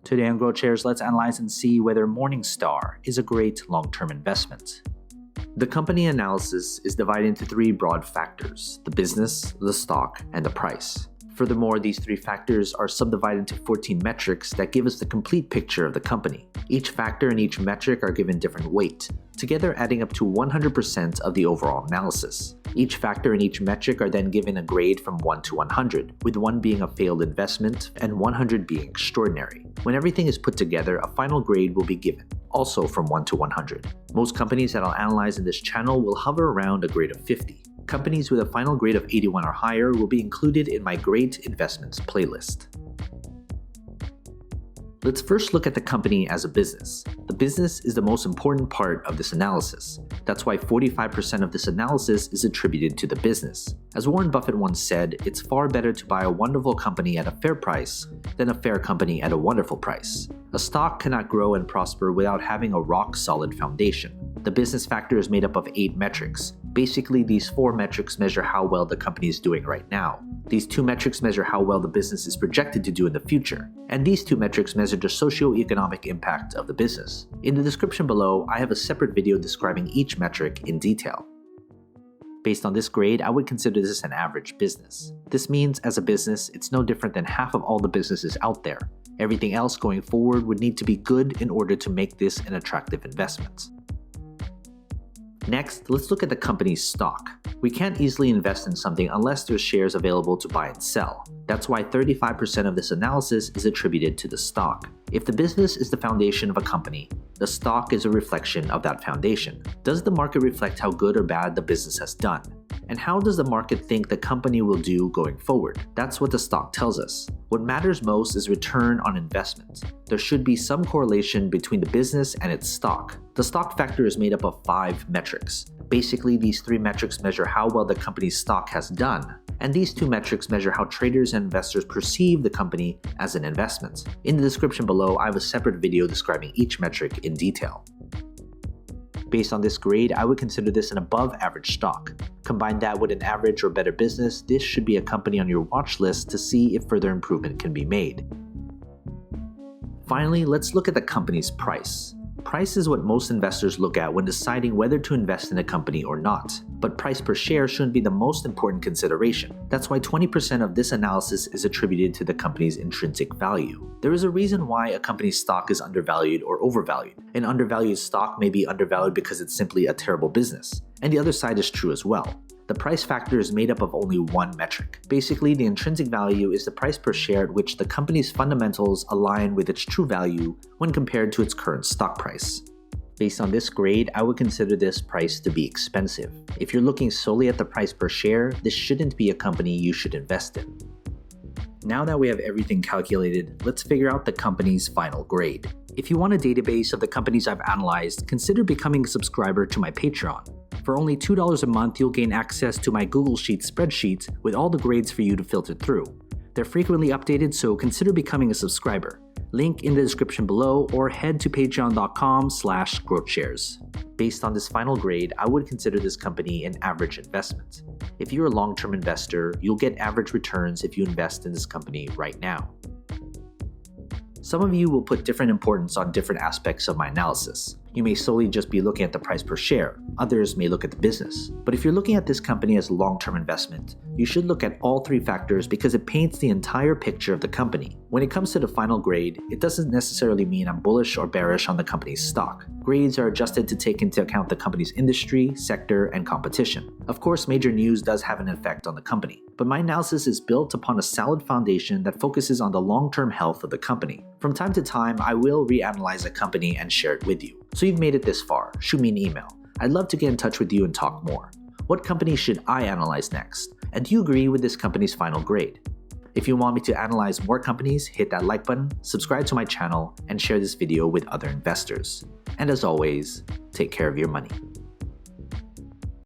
Today on GrowthShares, let's analyze and see whether Morningstar is a great long-term investment. The company analysis is divided into three broad factors: the business, the stock, and the price. Furthermore, these three factors are subdivided into 14 metrics that give us the complete picture of the company. Each factor and each metric are given different weight, together adding up to 100% of the overall analysis. Each factor and each metric are then given a grade from 1 to 100, with 1 being a failed investment and 100 being extraordinary. When everything is put together, a final grade will be given, also from 1 to 100. Most companies that I'll analyze in this channel will hover around a grade of 50. Companies with a final grade of 81 or higher will be included in my Great Investments playlist. Let's first look at the company as a business. The business is the most important part of this analysis. That's why 45% of this analysis is attributed to the business. As Warren Buffett once said, it's far better to buy a wonderful company at a fair price than a fair company at a wonderful price. A stock cannot grow and prosper without having a rock-solid foundation. The business factor is made up of 8 metrics. Basically, these 4 metrics measure how well the company is doing right now. These 2 metrics measure how well the business is projected to do in the future. And these 2 metrics measure the socio-economic impact of the business. In the description below, I have a separate video describing each metric in detail. Based on this grade, I would consider this an average business. This means, as a business, it's no different than half of all the businesses out there. Everything else going forward would need to be good in order to make this an attractive investment. Next, let's look at the company's stock. We can't easily invest in something unless there's shares available to buy and sell. That's why 35% of this analysis is attributed to the stock. If the business is the foundation of a company, the stock is a reflection of that foundation. Does the market reflect how good or bad the business has done? And how does the market think the company will do going forward? That's what the stock tells us. What matters most is return on investment. There should be some correlation between the business and its stock. The stock factor is made up of 5 metrics. Basically, these 3 metrics measure how well the company's stock has done, and these 2 metrics measure how traders and investors perceive the company as an investment. In the description below, I have a separate video describing each metric in detail. Based on this grade, I would consider this an above-average stock. Combine that with an average or better business, this should be a company on your watch list to see if further improvement can be made. Finally, let's look at the company's price. Price is what most investors look at when deciding whether to invest in a company or not, but price per share shouldn't be the most important consideration. That's why 20% of this analysis is attributed to the company's intrinsic value. There is a reason why a company's stock is undervalued or overvalued. An undervalued stock may be undervalued because it's simply a terrible business, and the other side is true as well. The price factor is made up of only 1 metric. Basically, the intrinsic value is the price per share at which the company's fundamentals align with its true value when compared to its current stock price. Based on this grade, I would consider this price to be expensive. If you're looking solely at the price per share, this shouldn't be a company you should invest in. Now that we have everything calculated, let's figure out the company's final grade. If you want a database of the companies I've analyzed, consider becoming a subscriber to my Patreon. For only $2 a month, you'll gain access to my Google Sheets spreadsheet with all the grades for you to filter through. They're frequently updated, so consider becoming a subscriber. Link in the description below, or head to patreon.com/growthshares. Based on this final grade, I would consider this company an average investment. If you're a long-term investor, you'll get average returns if you invest in this company right now. Some of you will put different importance on different aspects of my analysis. You may solely just be looking at the price per share. Others may look at the business. But if you're looking at this company as a long-term investment, you should look at all 3 factors because it paints the entire picture of the company. When it comes to the final grade, it doesn't necessarily mean I'm bullish or bearish on the company's stock. Grades are adjusted to take into account the company's industry, sector, and competition. Of course, major news does have an effect on the company, but my analysis is built upon a solid foundation that focuses on the long-term health of the company. From time to time, I will reanalyze a company and share it with you. So you've made it this far, shoot me an email. I'd love to get in touch with you and talk more. What company should I analyze next? And do you agree with this company's final grade? If you want me to analyze more companies, hit that like button, subscribe to my channel, and share this video with other investors. And as always, take care of your money.